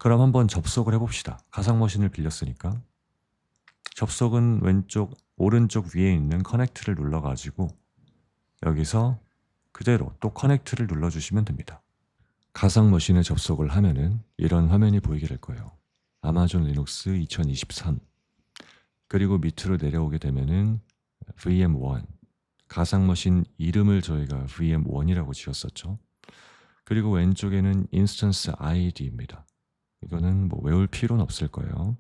그럼 한번 접속을 해봅시다. 가상머신을 빌렸으니까. 접속은 오른쪽 위에 있는 커넥트를 눌러가지고 여기서 그대로 또 커넥트를 눌러주시면 됩니다. 가상머신에 접속을 하면은 이런 화면이 보이게 될 거예요. 아마존 리눅스 2023. 그리고 밑으로 내려오게 되면은 VM1. 가상머신 이름을 저희가 VM1이라고 지었었죠. 그리고 왼쪽에는 인스턴스 ID입니다. 이거는 뭐 외울 필요는 없을 거예요.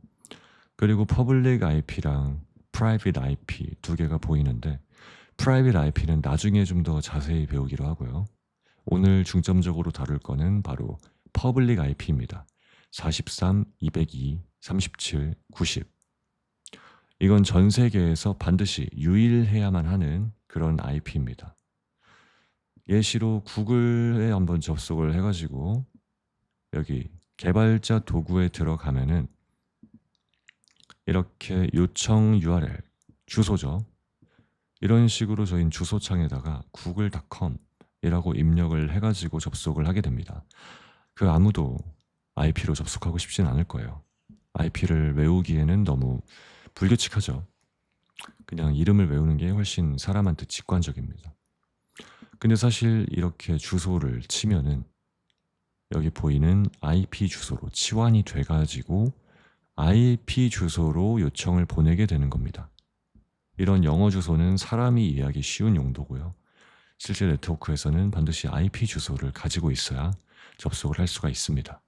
그리고 퍼블릭 IP랑 프라이빗 IP 두 개가 보이는데 프라이빗 IP는 나중에 좀 더 자세히 배우기로 하고요. 오늘 중점적으로 다룰 거는 바로 퍼블릭 IP입니다. 43, 202, 37, 90. 이건 전 세계에서 반드시 유일해야만 하는 그런 IP입니다. 예시로 구글에 한번 접속을 해가지고 여기 개발자 도구에 들어가면은 이렇게 요청 URL, 주소죠. 이런 식으로 저희는 주소창에다가 google.com이라고 입력을 해가지고 접속을 하게 됩니다. 그 아무도 IP로 접속하고 싶진 않을 거예요. IP를 외우기에는 너무 불규칙하죠. 그냥 이름을 외우는 게 훨씬 사람한테 직관적입니다. 근데 사실 이렇게 주소를 치면은 여기 보이는 IP 주소로 치환이 돼가지고 IP 주소로 요청을 보내게 되는 겁니다. 이런 영어 주소는 사람이 이해하기 쉬운 용도고요. 실제 네트워크에서는 반드시 IP 주소를 가지고 있어야 접속을 할 수가 있습니다.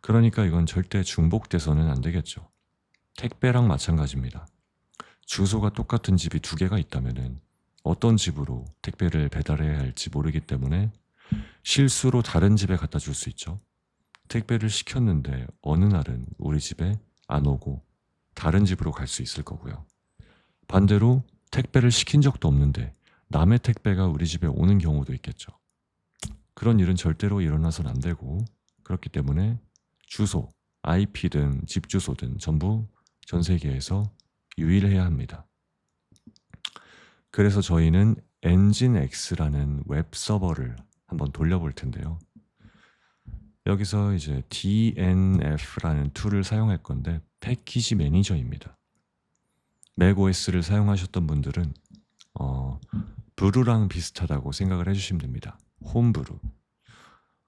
그러니까 이건 절대 중복돼서는 안 되겠죠. 택배랑 마찬가지입니다. 주소가 똑같은 집이 두 개가 있다면은 어떤 집으로 택배를 배달해야 할지 모르기 때문에 실수로 다른 집에 갖다 줄 수 있죠. 택배를 시켰는데 어느 날은 우리 집에 안 오고 다른 집으로 갈 수 있을 거고요. 반대로 택배를 시킨 적도 없는데 남의 택배가 우리 집에 오는 경우도 있겠죠. 그런 일은 절대로 일어나서는 안 되고 그렇기 때문에 주소, IP든 집 주소든 전부 전 세계에서 유일해야 합니다. 그래서 저희는 엔진X라는 웹 서버를 한번 돌려볼 텐데요. 여기서 이제 DNF라는 툴을 사용할 건데 패키지 매니저입니다. 맥OS를 사용하셨던 분들은 브루랑 비슷하다고 생각을 해주시면 됩니다. 홈브루.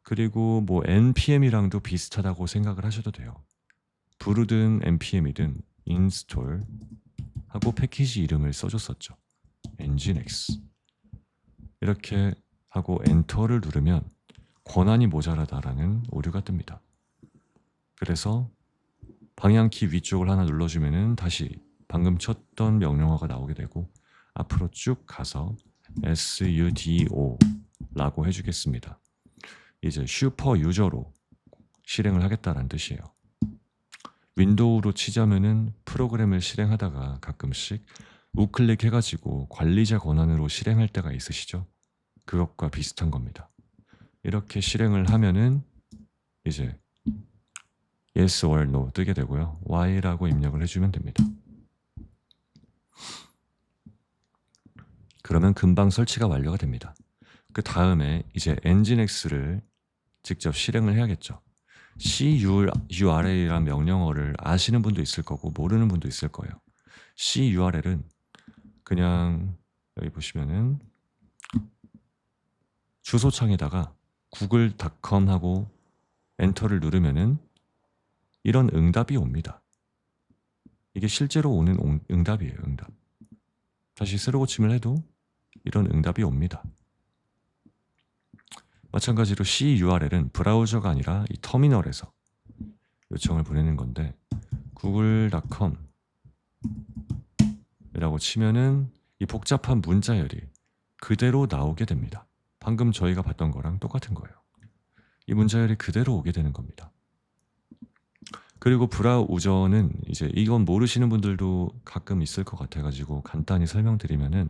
그리고 뭐 npm이랑도 비슷하다고 생각을 하셔도 돼요. 브루든 npm이든 install 하고 패키지 이름을 써줬었죠. nginx. 이렇게 하고 엔터를 누르면 권한이 모자라다라는 오류가 뜹니다. 그래서 방향키 위쪽을 하나 눌러주면은 다시 방금 쳤던 명령어가 나오게 되고 앞으로 쭉 가서 sudo라고 해주겠습니다. 이제 슈퍼 유저로 실행을 하겠다는 뜻이에요. 윈도우로 치자면은 프로그램을 실행하다가 가끔씩 우클릭 해가지고 관리자 권한으로 실행할 때가 있으시죠? 그것과 비슷한 겁니다. 이렇게 실행을 하면은 이제 yes or no 뜨게 되고요. y라고 입력을 해주면 됩니다. 그러면 금방 설치가 완료가 됩니다. 그 다음에 이제 nginx를 직접 실행을 해야겠죠. curl이란 명령어를 아시는 분도 있을 거고 모르는 분도 있을 거예요. curl은 그냥 여기 보시면은 주소창에다가 google.com 하고 엔터를 누르면은 이런 응답이 옵니다. 이게 실제로 오는 응답이에요. 응답. 다시 새로 고침을 해도 이런 응답이 옵니다. 마찬가지로 curl은 브라우저가 아니라 이 터미널에서 요청을 보내는 건데 google.com 이라고 치면은 이 복잡한 문자열이 그대로 나오게 됩니다. 방금 저희가 봤던 거랑 똑같은 거예요. 이 문자열이 그대로 오게 되는 겁니다. 그리고 브라우저는 이제 이건 모르시는 분들도 가끔 있을 것 같아가지고 간단히 설명드리면은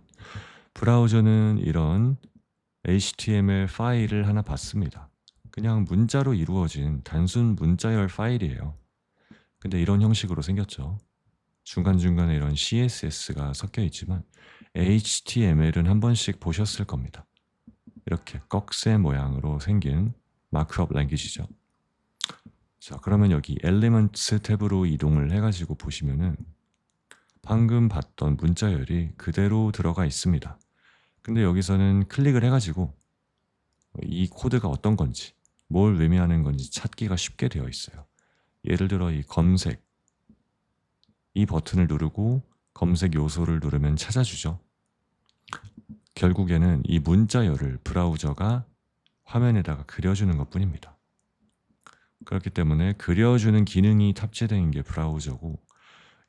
브라우저는 이런 HTML 파일을 하나 받습니다. 그냥 문자로 이루어진 단순 문자열 파일이에요. 근데 이런 형식으로 생겼죠. 중간중간에 이런 CSS가 섞여 있지만 HTML은 한 번씩 보셨을 겁니다. 이렇게 꺽쇠 모양으로 생긴 마크업 랭귀지죠. 자, 그러면 여기 Elements 탭으로 이동을 해가지고 보시면은 방금 봤던 문자열이 그대로 들어가 있습니다. 근데 여기서는 클릭을 해가지고 이 코드가 어떤 건지, 뭘 의미하는 건지 찾기가 쉽게 되어 있어요. 예를 들어 이 검색, 이 버튼을 누르고 검색 요소를 누르면 찾아주죠. 결국에는 이 문자열을 브라우저가 화면에다가 그려주는 것 뿐입니다. 그렇기 때문에 그려주는 기능이 탑재된 게 브라우저고,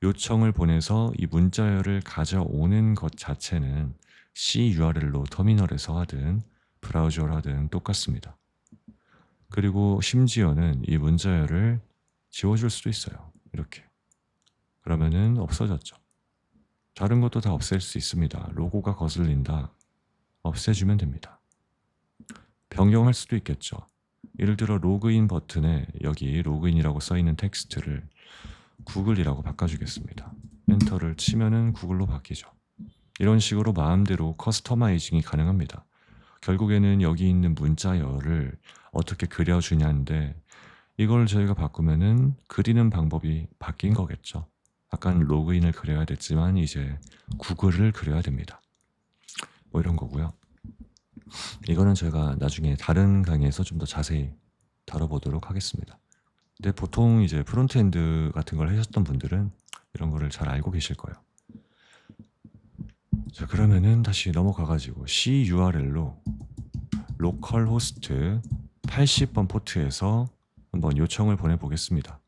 요청을 보내서 이 문자열을 가져오는 것 자체는 CURL로 터미널에서 하든 브라우저로 하든 똑같습니다. 그리고 심지어는 이 문자열을 지워줄 수도 있어요. 이렇게. 그러면은 없어졌죠. 다른 것도 다 없앨 수 있습니다. 로고가 거슬린다. 없애주면 됩니다. 변경할 수도 있겠죠. 예를 들어 로그인 버튼에 여기 로그인이라고 써있는 텍스트를 구글이라고 바꿔주겠습니다. 엔터를 치면은 구글로 바뀌죠. 이런 식으로 마음대로 커스터마이징이 가능합니다. 결국에는 여기 있는 문자열을 어떻게 그려주냐인데, 이걸 저희가 바꾸면은 그리는 방법이 바뀐 거겠죠. 아까는 로그인을 그려야 됐지만 이제 구글을 그려야 됩니다. 뭐 이런 거고요. 이거는 제가 나중에 다른 강의에서 좀 더 자세히 다뤄보도록 하겠습니다. 근데 보통 이제 프론트엔드 같은 걸 하셨던 분들은 이런 거를 잘 알고 계실 거예요. 자, 그러면은 다시 넘어가가지고 CURL로 로컬 호스트 80번 포트에서 한번 요청을 보내보겠습니다.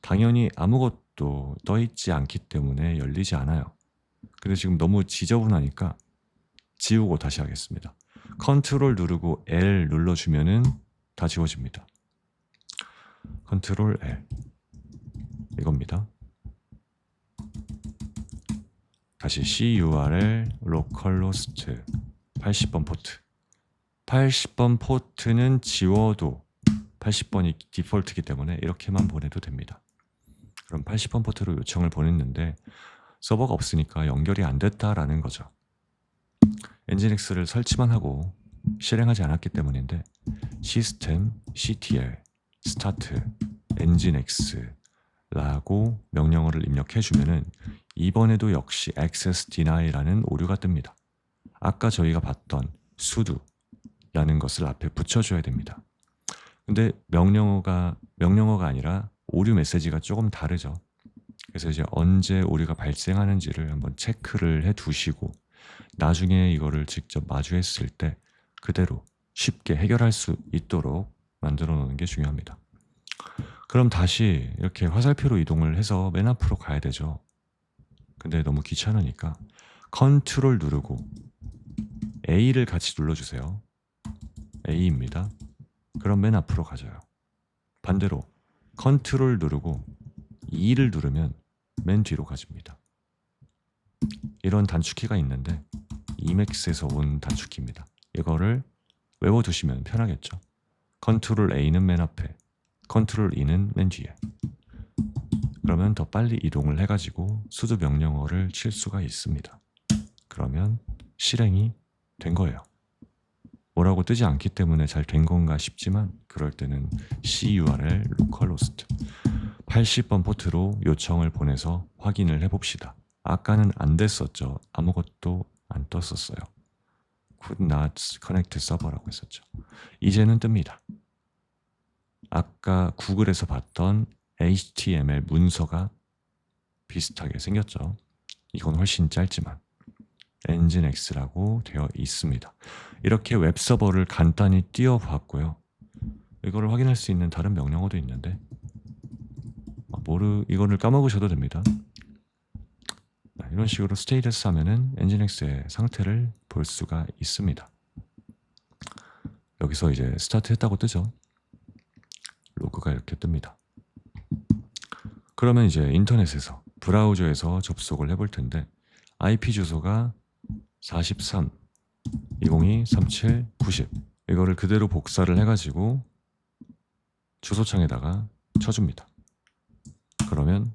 당연히 아무것도 떠있지 않기 때문에 열리지 않아요. 근데 지금 너무 지저분하니까 지우고 다시 하겠습니다. 컨트롤 누르고 L 눌러주면은 다 지워집니다. 컨트롤 L 이겁니다. 다시 CURL localhost 80번 포트. 80번 포트는 지워도 80번이 디폴트이기 때문에 이렇게만 보내도 됩니다. 그럼 80번 포트로 요청을 보냈는데 서버가 없으니까 연결이 안 됐다라는 거죠. 엔진엑스를 설치만 하고 실행하지 않았기 때문인데, 시스템 ctl start nginx라고 명령어를 입력해 주면은 이번에도 역시 access deni라는 오류가 뜹니다. 아까 저희가 봤던 sudo라는 것을 앞에 붙여줘야 됩니다. 근데 명령어가 아니라 오류 메시지가 조금 다르죠. 그래서 이제 언제 오류가 발생하는지를 한번 체크를 해 두시고 나중에 이거를 직접 마주했을 때 그대로 쉽게 해결할 수 있도록 만들어 놓는 게 중요합니다. 그럼 다시 이렇게 화살표로 이동을 해서 맨 앞으로 가야 되죠. 근데 너무 귀찮으니까 컨트롤 누르고 A를 같이 눌러주세요. A입니다. 그럼 맨 앞으로 가져요. 반대로 컨트롤 누르고 E를 누르면 맨 뒤로 가집니다. 이런 단축키가 있는데 이맥스에서 온 단축키입니다. 이거를 외워두시면 편하겠죠. 컨트롤 A는 맨 앞에, 컨트롤 E는 맨 뒤에. 그러면 더 빨리 이동을 해가지고 수도 명령어를 칠 수가 있습니다. 그러면 실행이 된 거예요. 뭐라고 뜨지 않기 때문에 잘 된 건가 싶지만 그럴 때는 CURL localhost 80번 포트로 요청을 보내서 확인을 해봅시다. 아까는 안 됐었죠. 아무것도 안 떴었어요. could not connect server라고 했었죠. 이제는 뜹니다. 아까 구글에서 봤던 HTML 문서가 비슷하게 생겼죠. 이건 훨씬 짧지만 nginx라고 되어 있습니다. 이렇게 웹서버를 간단히 띄워봤고요. 이거를 확인할 수 있는 다른 명령어도 있는데 이거를 까먹으셔도 됩니다. 이런 식으로 스테이터스 하면은 nginx의 상태를 볼 수가 있습니다. 여기서 이제 스타트 했다고 뜨죠. 로그가 이렇게 뜹니다. 그러면 이제 인터넷에서 브라우저에서 접속을 해볼 텐데 IP 주소가 43 202 37 90 이거를 그대로 복사를 해가지고 주소창에다가 쳐줍니다. 그러면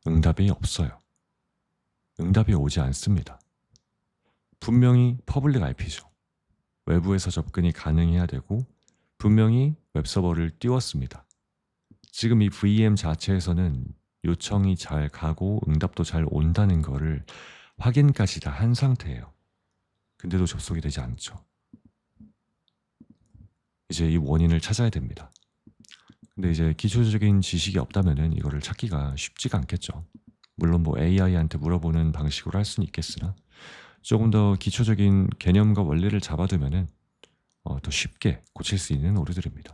응답이 없어요. 응답이 오지 않습니다. 분명히 퍼블릭 IP죠. 외부에서 접근이 가능해야 되고 분명히 웹서버를 띄웠습니다. 지금 이 VM 자체에서는 요청이 잘 가고 응답도 잘 온다는 거를 확인까지 다 한 상태예요. 근데도 접속이 되지 않죠. 이제 이 원인을 찾아야 됩니다. 근데 이제 기초적인 지식이 없다면은 이거를 찾기가 쉽지가 않겠죠. 물론 뭐 AI한테 물어보는 방식으로 할 수는 있겠으나 조금 더 기초적인 개념과 원리를 잡아두면은 더 쉽게 고칠 수 있는 오류들입니다.